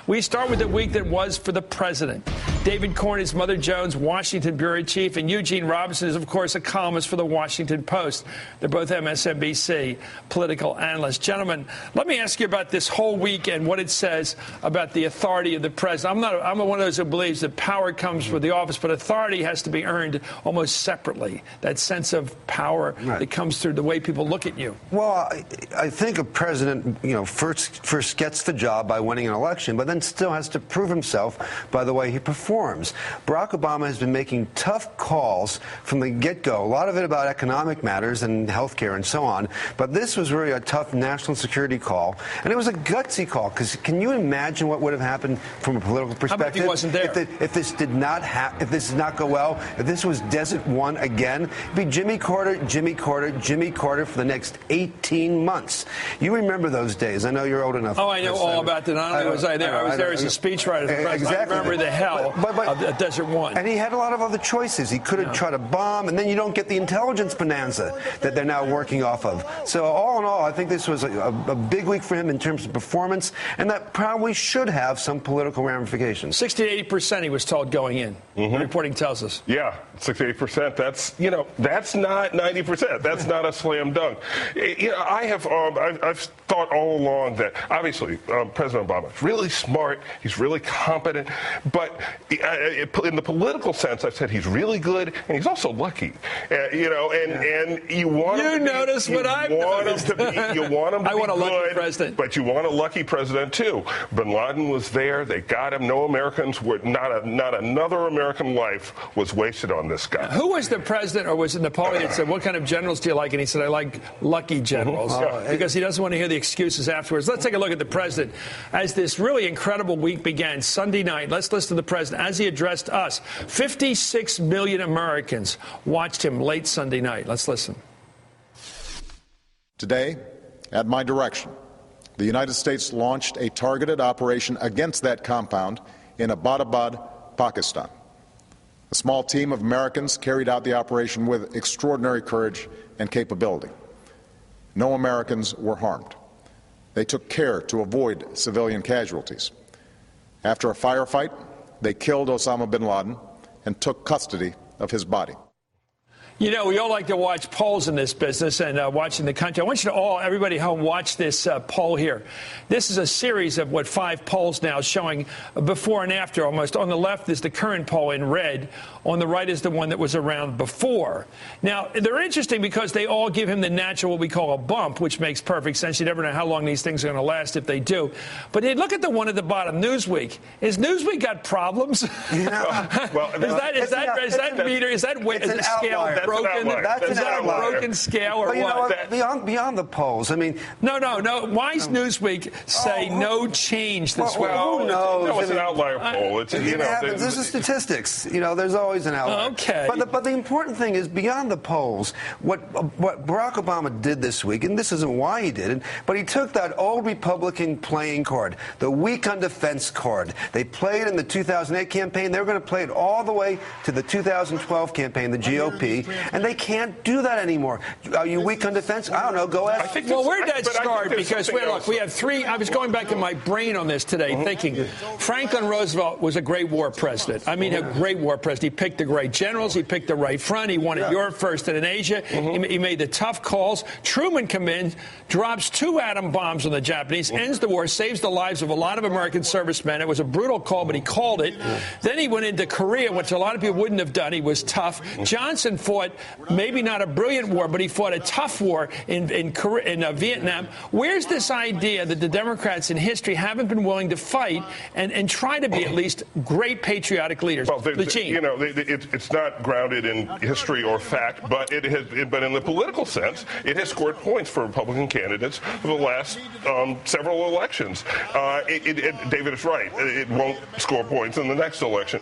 We start with the week that was for the president. David Corn is Mother Jones' Washington bureau chief, and Eugene Robinson is, of course, a columnist for the Washington Post. They're both MSNBC political analysts. Gentlemen, let me ask you about this whole week and what it says about the authority of the president. I'm one of those who believes that power comes with the office, but authority has to be earned almost separately. That sense of power that comes through the way people look at you. Well, I think a president, first gets the job by winning an election, but then still has to prove himself by the way he performs. Barack Obama has been making tough calls from the get-go, a lot of it about economic matters and health care and so on, but this was really a tough national security call, and it was a gutsy call, because can you imagine what would have happened from a political perspective? How about he wasn't there? If this did not if this did not go well, if this was Desert One again, it'd be Jimmy Carter, Jimmy Carter, Jimmy Carter for the next 18 months. You remember those days. I know you're old enough. Oh, I know all about that. Not only was I there, I was there as a speechwriter. Exactly. I remember the hell of Desert One. And he had a lot of other choices. He could have tried to bomb, and then you don't get the intelligence bonanza that they're now working off of. So all in all, I think this was a big week for him in terms of performance, and that probably should have some political ramifications. 60 to 80% he was told going in. The reporting tells us. Yeah, 68%. That's not 90%. That's not a slam dunk. I've thought all along that obviously President Obama is really smart. He's really competent, but in the political sense, I've said he's really good and he's also lucky. And you want him to notice be, what I've noticed. You want him to I be want a good, lucky president, but you want a lucky president too. Bin Laden was there. They got him. No Americans were not another American life was wasted on this guy. Who was the president, or was it Napoleon that said, "What kind of generals do you like?" And he said, "I like lucky generals," because he doesn't want to hear the excuses afterwards. Let's take a look at the president as this really incredible week began Sunday night. Let's listen to the president as he addressed us. 56 million Americans watched him late Sunday night. Let's listen. Today, at my direction, the United States launched a targeted operation against that compound in Abbottabad, Pakistan. A small team of Americans carried out the operation with extraordinary courage and capability. No Americans were harmed. They took care to avoid civilian casualties. After a firefight, they killed Osama bin Laden and took custody of his body. You know, we all like to watch polls in this business and watching the country. I want you to everybody home, watch this poll here. This is a series of 5 polls now showing before and after almost. On the left is the current poll in red. On the right is the one that was around before. Now, they're interesting because they all give him the natural, what we call a bump, which makes perfect sense. You never know how long these things are going to last if they do. But hey, look at the one at the bottom, Newsweek. Has Newsweek got problems? Well, is that meter, is that scale broken? That's is that a broken scale or what? Beyond the polls, I mean... No. Why is Newsweek say no change this week? Who knows? No, it's an outlier poll. This is statistics. There's always an outlier. Okay. But the important thing is, beyond the polls, what Barack Obama did this week, and this isn't why he did it, but he took that old Republican playing card, the weak on defense card. They played in the 2008 campaign. They were going to play it all the way to the 2012 campaign, the GOP, and they can't do that anymore. Are you weak on defense? I don't know. Go ask. Where'd that start? Because we have 3. I was going back in my brain on this today, thinking Franklin Roosevelt was a great war president. I mean, a great war president. He picked the right generals. He picked the right front. He won at Europe first and in Asia. He made the tough calls. Truman comes in, drops 2 atom bombs on the Japanese, ends the war, saves the lives of a lot of American servicemen. It was a brutal call, but he called it. Then he went into Korea, which a lot of people wouldn't have done. He was tough. Johnson fought maybe not a brilliant war, but he fought a tough war in Vietnam. Where's this idea that the Democrats in history haven't been willing to fight and try to be at least great patriotic leaders? Well, it's not grounded in history or fact, but but in the political sense, it has scored points for Republican candidates for the last several elections. David is right. It won't score points in the next election.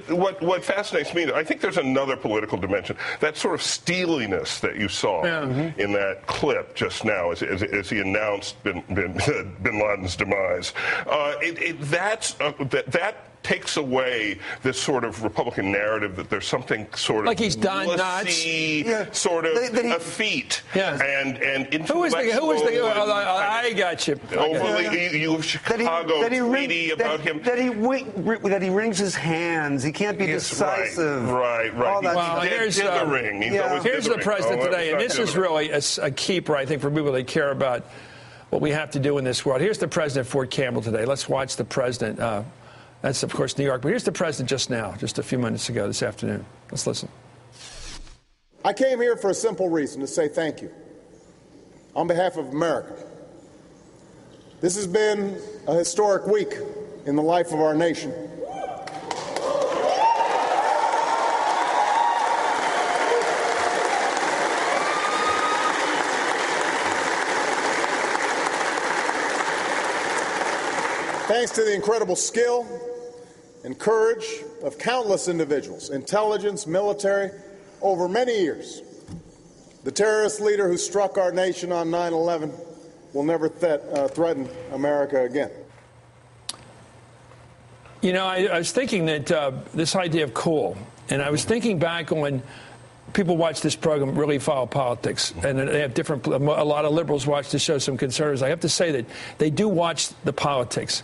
What fascinates me, I think there's another political dimension. That sort of steeliness that you saw in that clip just now as he announced bin Laden's demise. That takes away this sort of Republican narrative that there's something sort of like he's done sort of effete and intellectual. Who was the? I got you. Overly, you Chicago treaty about him. That he wrings his hands. He can't be decisive. Right. Well, here's the president today, and this is really a keeper, I think, for people that care about what we have to do in this world. Here's the president at Fort Campbell today. Let's watch the president. That's, of course, New York. But here's the president just now, just a few minutes ago this afternoon. Let's listen. I came here for a simple reason, to say thank you on behalf of America. This has been a historic week in the life of our nation. Thanks to the incredible skill and courage of countless individuals, intelligence, military, over many years, the terrorist leader who struck our nation on 9/11 will never threaten America again. You know, I was thinking that this idea of cool, and I was thinking back on when people watch this program, really follow politics, and they have a lot of liberals watch the show, some conservatives. I have to say that they do watch the politics.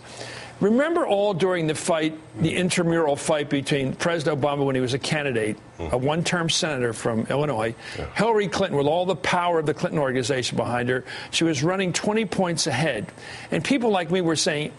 Remember all during the fight, the intramural fight between President Obama when he was a candidate, a one-term senator from Illinois, Hillary Clinton, with all the power of the Clinton organization behind her, she was running 20 points ahead. And people like me were saying,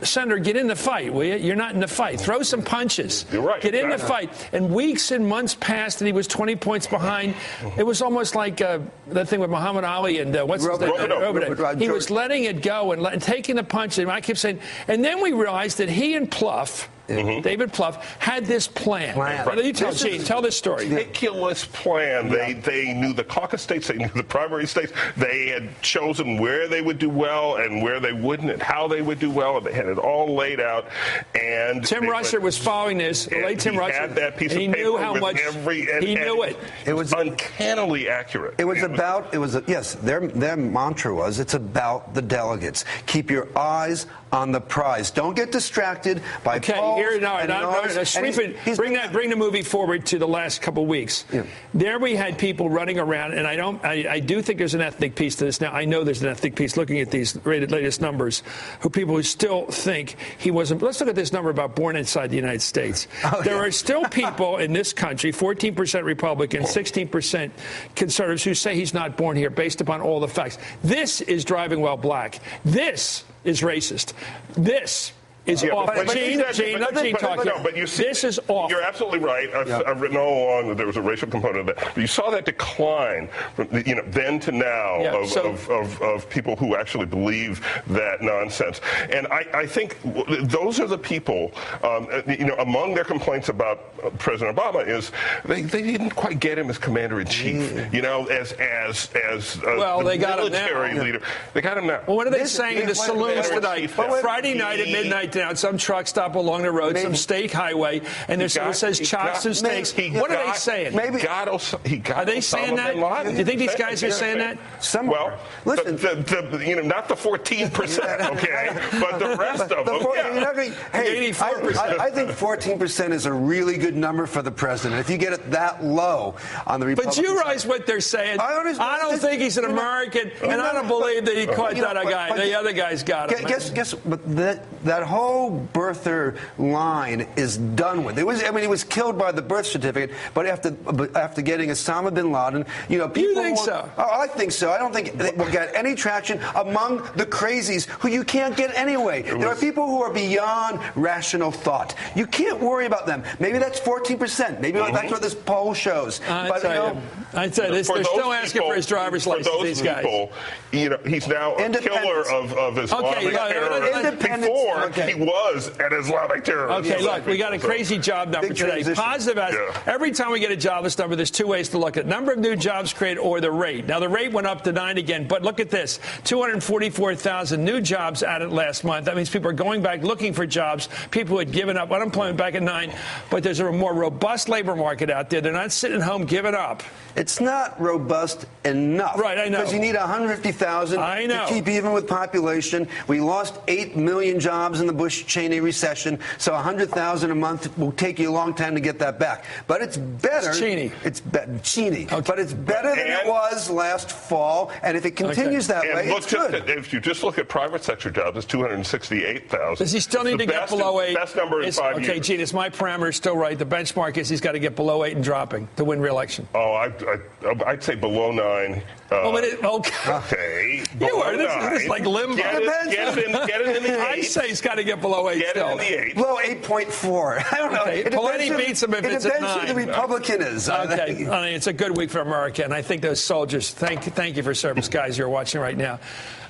Senator, get in the fight, will you? You're not in the fight. Throw some punches. You're right. Get in the fight. And weeks and months passed, and he was 20 points behind. It was almost like that thing with Muhammad Ali and what's his name? He was letting it go and taking the punch. And I kept saying, and then we realized that he and Plouffe, David Plouffe, had this plan. You tell this story. Ridiculous plan. They knew the caucus states, they knew the primary states. They had chosen where they would do well and where they wouldn't, and how they would do well, and they had it all laid out. And Tim Russert was following this. Late Tim Russert had that piece of he paper knew how with much he knew it. It was uncannily accurate. Their mantra was, it's about the delegates. Keep your eyes on the prize. Don't get distracted by polls. Bring the movie forward to the last couple of weeks. Yeah. There we had people running around, and I do think there's an ethnic piece to this. Now, I know there's an ethnic piece looking at these latest numbers, people who still think he wasn't. Let's look at this number about born inside the United States. There are still people in this country, 14% Republican, 16% conservatives, who say he's not born here based upon all the facts. This is driving while black. This is racist. This is awful. Gene talking. No, but you see, this is awful. You're absolutely right. I've written all along that there was a racial component of that. But you saw that decline from then to now of people who actually believe that nonsense. And I think those are the people. Among their complaints about President Obama is they didn't quite get him as commander-in-chief. They got military leader. They got him now. Well, what are they saying in the saloons tonight? Friday night at midnight. Down some truck stop along the road, some steak highway, and it says chops and steaks. What are they saying? Are they saying that? Do you think these guys are saying that? Well, listen, not the 14%, okay, but the rest of them. 84%. I think 14% is a really good number for the president. If you get it that low on the Republican side. But you realize what they're saying. I don't think he's an American, and I don't believe that he quite that guy. The other guy's got him. But that whole birther line is done with. He was killed by the birth certificate, but after getting Osama bin Laden, people. You think so? Oh, I think so. I don't think it will get any traction among the crazies who you can't get anyway. There are people who are beyond rational thought. You can't worry about them. Maybe that's 14%. Maybe that's what this poll shows. I'd say they're still asking for his driver's license. These guys. He's now a killer of Islamic terrorists. Before he was an Islamic terrorist. Okay, look, we got a crazy job number today. Positive. Every time we get a jobless number, there's two ways to look at it. Number of new jobs created or the rate. Now, the rate went up to 9 again, but look at this. 244,000 new jobs added last month. That means people are going back looking for jobs. People who had given up unemployment back at 9. But there's a more robust labor market out there. They're not sitting home giving up. It's not robust enough. Right, I know. Because you need 150,000 to keep even with population. We lost 8 million jobs in the Bush-Cheney recession, so $100,000 a month will take you a long time to get that back. But it's better. It's Cheney. Cheney. Okay. But it's better than it was last fall, and if it continues that way, it's good. If you just look at private sector jobs, it's 268,000. Does he still need to get below 8? Best number in 5 years. Okay, Gene, is my parameter still right? The benchmark is he's got to get below 8 and dropping to win re-election. Oh, I'd say below 9. Okay. You are. This is like limbo. Get it in the 8. I say he's got to get below 8 get still. It in the 8. Below 8.4. I don't know. Okay. Plenty beats him if it's at 9. It depends who the Republican is. Okay. I mean, it's a good week for America, and I think those soldiers, thank you for service, guys, you're watching right now.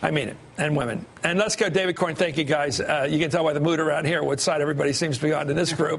I mean it. And women. And let's go, David Corn. Thank you, guys. You can tell by the mood around here what side everybody seems to be on in this group.